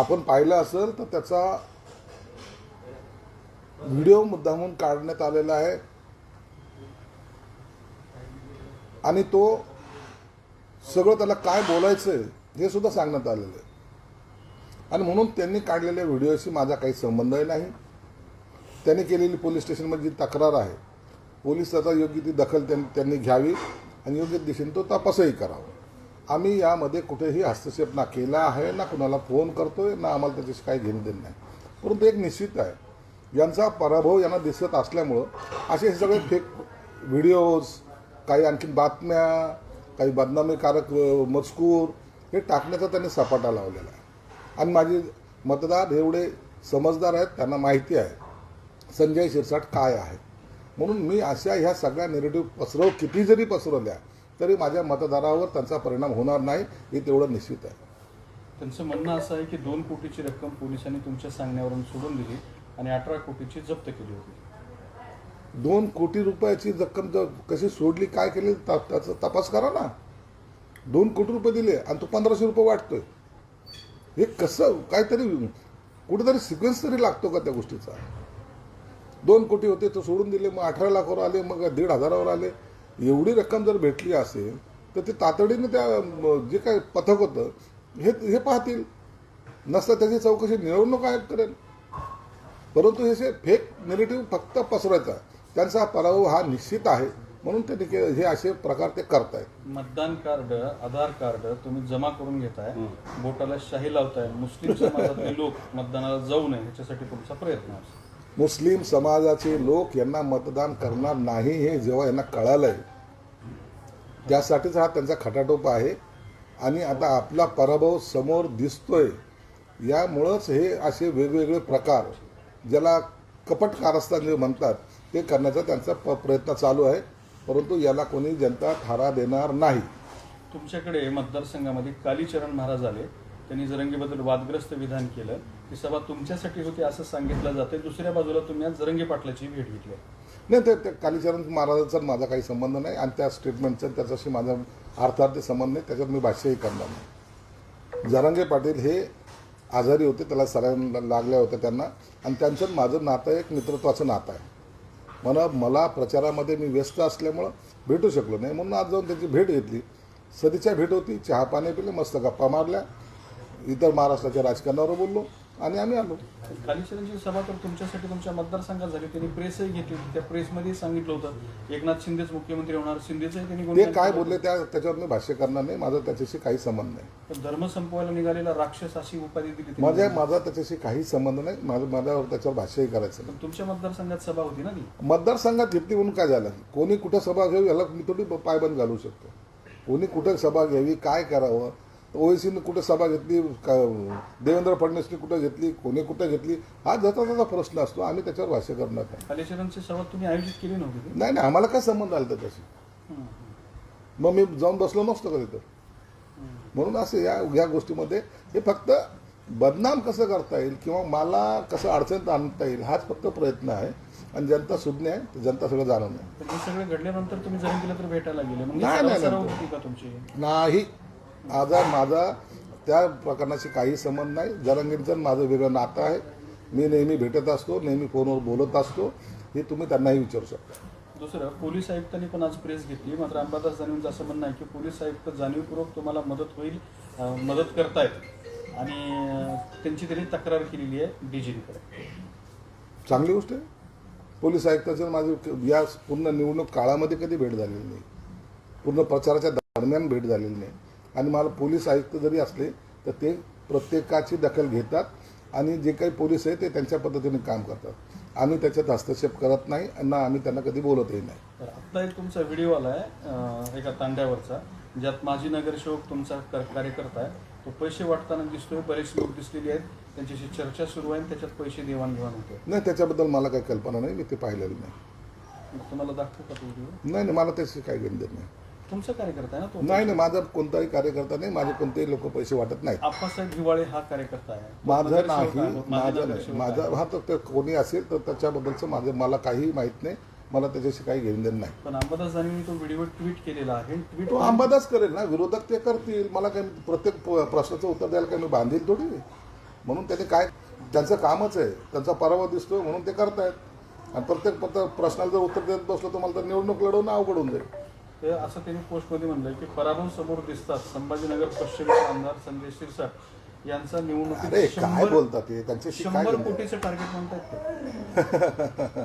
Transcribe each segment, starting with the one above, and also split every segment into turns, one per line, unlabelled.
आपण पाहिलं असेल तर त्याचा व्हिडिओ मुद्दामून काढण्यात आलेला आहे आणि तो सगळं त्याला काय बोलायचं आहे हे सुद्धा सांगण्यात आलेलं आहे. आणि म्हणून त्यांनी काढलेल्या व्हिडिओशी माझा काही संबंधही नाही. त्यांनी केलेली पोलीस स्टेशनमध्ये जी तक्रार आहे, पोलीस त्याचा योग्य ती दखल त्यांनी घ्यावी आणि योग्य दिशेने तो तपासही करावा. आम्ही यामध्ये कुठेही हस्तक्षेप ना केला आहे, ना कुणाला फोन करतोय, ना आम्हाला त्याच्याशी काही घेणं देणं नाही. परंतु एक निश्चित आहे, यांचा पराभव यांना दिसत असल्यामुळं असे हे सगळे फेक व्हिडिओज, काही आणखीन बातम्या, काही बदनामीकारक मजकूर हे टाकण्याचा त्यांनी सपाटा लावलेला आहे. आणि माझे मतदार एवढे समजदार आहेत, त्यांना माहिती आहे संजय शिरसाट काय आहे. म्हणून मी अशा ह्या सगळ्या नेगेटिव्ह किती जरी पसरवल्या तरी माझ्या मतदारावर त्यांचा परिणाम होणार नाही हे तेवढं निश्चित आहे.
त्यांचं म्हणणं असं आहे की 2 कोटीची रक्कम पोलिसांनी तुमच्या सांगण्यावरून सोडून दिली आणि 18 कोटीची जप्त केली होती.
2 कोटी रुपयाची रक्कम कशी सोडली, काय केली त्याचा तपास करा ना. 2 कोटी रुपये दिले आणि तो 1500 रुपये वाटतोय. हे कसं, काहीतरी कुठेतरी सिक्वेन्स तरी लागतो का त्या गोष्टीचा. 2 कोटी होते तो सोडून दिले, मग 18 लाखावर आले, मग 1,500 आले. एवढी रक्कम जर भेटली असेल तर ते तातडीने त्या जे काय पथक होतं हे पाहतील. नसतं त्याची चौकशी निवडणूक आयोग करेल. परंतु हे फेक नेगेटिव्ह फक्त पसरवायचा, त्यांचा पराभव हा निश्चित आहे. म्हणून ते हे असे प्रकार ते करतायत.
मतदान कार्ड, आधार कार्ड तुम्ही जमा करून घेताय, बोटाला शाही लावताय, मुस्लिम समाजातले लोक मतदानाला जाऊ नये ह्याच्यासाठी तुमचा प्रयत्न असतो.
मुस्लिम समाजाचे लोक यांना मतदान करणार नाही हे जेव्हा यांना कळालंय, त्यासाठीच हा त्यांचा खटाटोप आहे. आणि आता आपला पराभव समोर दिसतोय, यामुळंच हे असे वेगवेगळे प्रकार, ज्याला कपट कारस्थान जे म्हणतात, ते करण्याचा त्यांचा प्रयत्न चालू आहे. परंतु याला कोणी जनता थारा देणार नाही.
तुमच्याकडे मतदारसंघामध्ये कालीचरण महाराज आले, त्यांनी जरंगेबद्दल वादग्रस्त विधान केलं. ती सभा तुमच्यासाठी होती असं सांगितलं जाते. दुसऱ्या बाजूला तुम्ही आज जरंगे पाटलाची भेट घेतली.
नाही, ते कालीचरण महाराजांचा माझा काही संबंध नाही आणि त्या स्टेटमेंटचा त्याच्याशी माझा अर्थार्थ संबंध नाही. त्याच्यात मी भाष्यही करणार नाही. जरांगे पाटील हे आजारी होते, त्याला सलाईन लागल्या होत्या त्यांना, आणि त्यांचं माझं नातं एक मित्रत्वाचं नातं आहे. मला प्रचारामध्ये मी व्यस्त असल्यामुळं भेटू शकलो नाही. म्हणून आज जाऊन त्याची भेट घेतली. सदिच्छा भेट होती, चहा पाणी पिले, मस्त गप्पा मारल्या, इतर महाराष्ट्राच्या राजकारणावर बोललो आणि आम्ही आलो.
कालीचरणची सभा तर तुमच्यासाठी तुमच्या मतदारसंघात झाली. त्यांनी प्रेसही घेतली. त्या प्रेसमध्ये सांगितलं होतं एकनाथ शिंदेच मुख्यमंत्री होणार. शिंदेचंही त्यांनी
ते काय बोलले त्याच्यावर मी भाष्य करणार नाही. माझा त्याच्याशी काही संबंध नाही.
पण धर्म संपवायला निघालेला राक्षस अशी उपाधी दिली.
माझा त्याच्याशी काही संबंध नाही. माझ्यावर त्याच्यावर भाष्यही करायचं नाही.
तुमच्या मतदारसंघात सभा होती ना ती?
मतदारसंघात घेतली म्हणून काय झालं? कोणी कुठं सभा घ्यावी याला मी थोडी पायबंद घालू शकतो. कोणी कुठं सभा घ्यावी, काय करावं, ओवेसीने कुठे सभा घेतली, देवेंद्र फडणवीसने कुठं घेतली, कोणी कुठं घेतली, हा त्याचा प्रश्न असतो. आम्ही त्याच्यावर भाष्य करणार नाही.
कालीचरणची सभा तुम्ही आयोजित केली नव्हती?
नाही, आम्हाला काय संबंध आला त्याच्याशी. मग मी जाऊन बसलो नसतो कधी तर. म्हणून असं या गोष्टीमध्ये हे फक्त बदनाम कसं करता येईल किंवा मला कसं अडचणीत आणता येईल हाच फक्त प्रयत्न आहे. आणि जनता सुज्ञ आहे, जनता सगळं जाणून आहे.
हे सगळं घडल्यानंतर तुम्ही जरंगीला तर भेटायला गेले?
नाही, आजार माझा त्या प्रकरणाशी काही संबंध नाही. जरांगेंचं माझं वेगळं नातं आहे. मी नेहमी भेटत असतो, नेहमी फोनवर बोलत असतो. हे तुम्ही त्यांनाही विचारू शकता.
दुसरं, पोलीस आयुक्तांनी पण आज प्रेस घेतली. मात्र अंबादास दानवेंचं असं म्हणणं आहे की पोलीस आयुक्त जाणीवपूर्वक तुम्हाला मदत करतायत आणि त्यांची त्यांनी तक्रार केलेली आहे डीजीपीकडे.
चांगली गोष्ट आहे. पोलीस आयुक्ताचं माझी या पूर्ण निवडणूक काळामध्ये कधी भेट झालेली नाही. पूर्ण प्रचाराच्या दरम्यान भेट झालेली नाही. आणि मला पोलीस आयुक्त जरी असले तर ते प्रत्येकाची दखल घेतात आणि जे काही पोलीस आहे ते त्यांच्या पद्धतीने काम करतात. आम्ही त्याच्यात हस्तक्षेप करत नाही आणि आम्ही त्यांना कधी बोलतही नाही.
तर आत्ता एक तुमचा व्हिडिओ आला आहे एका तांड्यावरचा, ज्यात माजी नगरसेवक तुमचा कार्यकर्ता आहे, तो पैसे वाटताना दिसतोय. बरेच लोक दिसलेले आहेत, त्यांच्याशी चर्चा सुरू आहे, त्याच्यात पैसे देवाणघेवाण होते.
नाही, त्याच्याबद्दल मला काही कल्पना नाही. मी ते पाहिलेलं नाही.
तुम्हाला दाखवू का तो व्हिडिओ?
नाही, मला त्याची काही घेणं देत नाही.
तुमचा कार्यकर्ता आहे ना तो?
नाही, माझा कोणताही कार्यकर्ता नाही. माझे कोणतेही लोक पैसे वाटत नाहीत.
आप्पासाहेब हिवाळे हा कार्यकर्ता आहे.
माझं नाही. माझा हा तर कोणी असेल तर त्याच्याबद्दलचं मला काही माहित नाही. मला त्याच्याशी काही घेणं देणं नाही.
पण अंबादास दानवेंनी तो व्हिडिओ ट्विट केलेला आहे.
तो अंबादास करेल ना, विरोधक ते करतील. मला काही प्रत्येक प्रश्नाचं उत्तर द्यायला काही मी बांधील थोडी. म्हणून त्यांनी काय, त्यांचं कामच आहे, त्यांचा पराभव दिसतो म्हणून ते करतायत. आणि प्रत्येक प्रश्नाला जर उत्तर देत बसलो तर मला तर निवडणूक लढवणं अवघड होऊन जाईल.
ते असं त्यांनी पोस्टमध्ये म्हणलंय की पराभव समोर दिसतात. संभाजीनगर पश्चिमचे आमदार संजय शिरसाट यांचा
अरे
निवडणुकीत
काय बोलतात ते, त्यांच्याशी काय
100
बोलतात?
कोटीचं टार्गेट म्हणतात ते.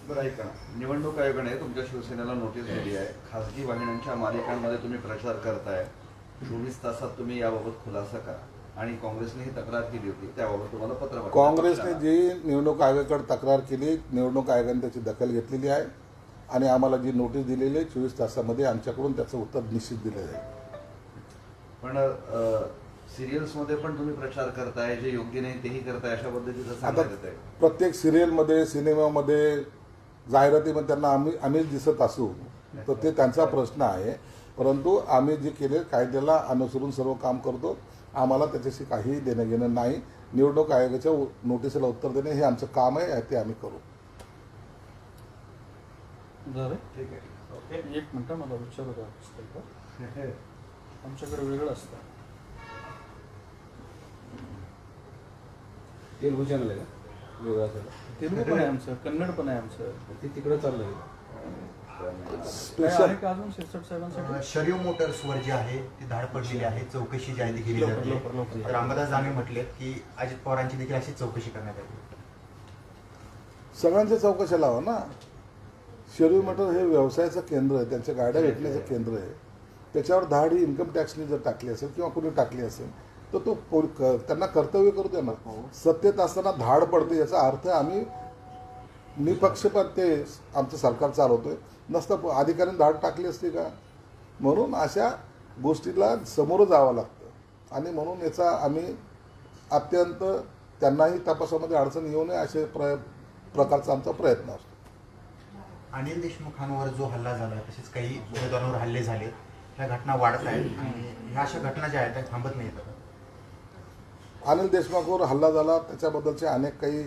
बरं ऐका, निवडणूक आयोगाने तुमच्या शिवसेनेला नोटीस दिली आहे. खासगी वाहिन्यांच्या मालिकांमध्ये तुम्ही प्रचार करताय. 24 तासात तुम्ही याबाबत खुलासा करा. आणि काँग्रेसने ही तक्रार केली होती, त्याबाबत तुम्हाला पत्र पाठवलं.
काँग्रेसने जी निवडणूक आयोगाकडे तक्रार केली, निवडणूक आयोगाने त्याची दखल घेतलेली आहे आणि आम्हाला जी नोटीस दिलेली आहे 24 तासामध्ये आमच्याकडून त्याचं उत्तर निश्चित दिलं जाईल.
पण सिरियल्समध्ये पण तुम्ही प्रचार करताय, जे योग्य नाही तेही करताय, अशा पद्धतीचं
आता
सांगण्यात येत आहे.
प्रत्येक सिरियलमध्ये, सिनेमामध्ये, जाहिरातीमध्ये त्यांना आम्हीच दिसत असू तर ते त्यांचा प्रश्न आहे. परंतु आम्ही जे केले कायद्याला अनुसरून सर्व काम करतो. आम्हाला त्याच्याशी काहीही देणं घेणं नाही. निवडणूक आयोगाच्या नोटीसला उत्तर देणे हे आमचं काम आहे, ते आम्ही करू.
झालं
ठीक आहे.
एक मिनटं मला विचारू द्या का? आमच्याकडे वेगळं असतं.
तेलगू चॅनल आहे का वेगळा सगळं?
तेलुगू पण आहे आमचं, कन्नड पण आहे आमचं.
ते तिकडे चाललंय.
काय आहे का अजून शिरसाट साहेबांसाठी?
शरीव मोटर्सवर जे आहे ती धाड पडलेली आहे, चौकशी जी आहे ती केली
लवकर, लवकर,
जाते.
लवकर.
तर अंबादास दानवे म्हटले की अजित पवारांची देखील अशी चौकशी करण्यात आली.
सगळ्यांच्या चौकशा लावा ना. शेअरिंग मोटर हे व्यवसायाचं केंद्र आहे, त्यांच्या गाड्या विकण्याचं केंद्र आहे. त्याच्यावर धाड ही इन्कम टॅक्सने जर टाकली असेल किंवा कुणी टाकली असेल तर तो त्यांना कर्तव्य करू द्या ना. सत्तेत असताना धाड पडते याचा अर्थ आम्ही निपक्षपात ते आमचं सरकार चालवतोय. नसतं अधिकाऱ्यांनी धाड टाकली असते का? म्हणून अशा गोष्टीला सामोरं जावं लागतं आणि म्हणून याचा आम्ही अत्यंत त्यांनाही तपासामध्ये अडचण येऊ नये असे प्रकारचा आमचा प्रयत्न असतो.
अनिल देशमुखांवर जो हल्ला झाला, तसेच काही उमेदवारांवर हल्ले झाले, ह्या घटना वाढत आहेत आणि ह्या अशा घटना ज्या आहेत त्या थांबत नाहीत.
अनिल देशमुखवर हल्ला झाला त्याच्याबद्दलचे अनेक काही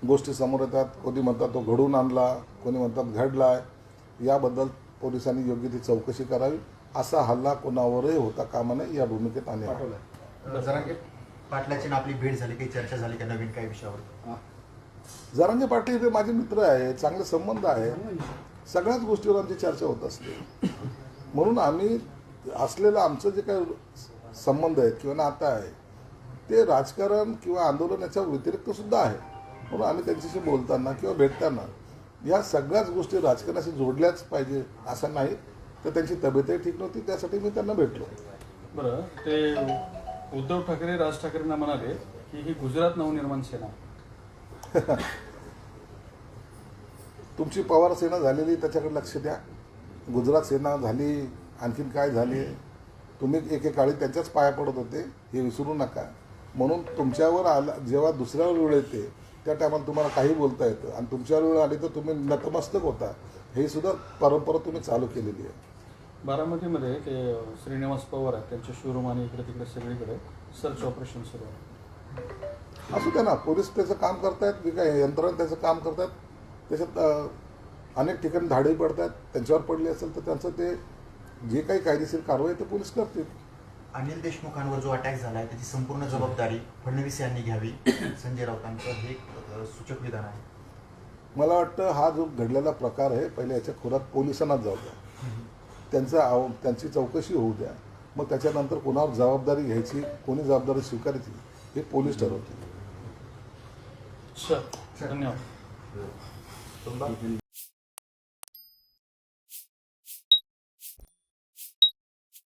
गोष्टी समोर येतात. कोणी म्हणतात तो घडवून आणला, कोणी म्हणतात घडलाय. याबद्दल पोलिसांनी योग्य ती चौकशी करावी. असा हल्ला कोणावरही होता कामा नये या भूमिकेत आम्ही आहोत.
जरांगे पाटलाची ना आपली भेट झाली, काही चर्चा झाली का नवीन काही विषयावर?
जरांगे पाटील हे माझे मित्र आहे, चांगले संबंध आहे. सगळ्याच गोष्टीवर आमची चर्चा होत असते. म्हणून आम्ही असलेलं आमचं जे काही संबंध आहेत किंवा नातं आहे ते राजकारण किंवा आंदोलन याच्या व्यतिरिक्त सुद्धा आहे. म्हणून आम्ही त्यांच्याशी बोलताना किंवा भेटताना या सगळ्याच गोष्टी राजकारणाशी जोडल्याच पाहिजे असं नाही. तर त्यांची तब्येतही ठीक नव्हती, त्यासाठी मी त्यांना भेटलो.
बरं, ते उद्धव ठाकरे राज ठाकरेंना म्हणाले की ही गुजरात नवनिर्माण सेना.
तुमची पवार सेना झालेली त्याच्याकडे लक्ष द्या. गुजरात सेना झाली, आणखीन काय झाले. तुम्ही एकेकाळी त्यांच्याच पाया पडत होते हे विसरू नका. म्हणून तुमच्यावर आला जेव्हा दुसऱ्यावर वेळ येते त्या टायमाला तुम्हाला काही बोलता येतं आणि तुमच्यावर वेळ आली तर तुम्ही नतमस्तक होता. हे सुद्धा परंपरा तुम्ही चालू केलेली आहे.
बारामतीमध्ये ते श्रीनिवास पवार आहेत, त्यांचे शोरूम आणि इकडे तिकडे सगळीकडे सर्च ऑपरेशन सुरू आहे.
असू द्या ना, पोलीस त्याचं काम करतायत, जे काही यंत्रणा त्याचं काम करतात. त्याच्यात अनेक ठिकाणी धाडे पडतात. त्यांच्यावर पडली असेल तर त्यांचं ते जे काही कायदेशीर कारवाई ते पोलीस करतील.
अनिल देशमुखांवर जो अटॅक झाला आहे त्याची संपूर्ण जबाबदारी फडणवीस यांनी घ्यावी, संजय राऊतांचं हे एक सूचक विधान आहे.
मला वाटतं हा जो घडलेला प्रकार आहे पहिले याच्या खोलात पोलिसांनाच जाऊ द्या. त्यांची चौकशी होऊ द्या. मग त्याच्यानंतर कोणावर जबाबदारी घ्यायची, कोणी जबाबदारी स्वीकारायची हे पोलीस ठरवतील.
धन्यवाद.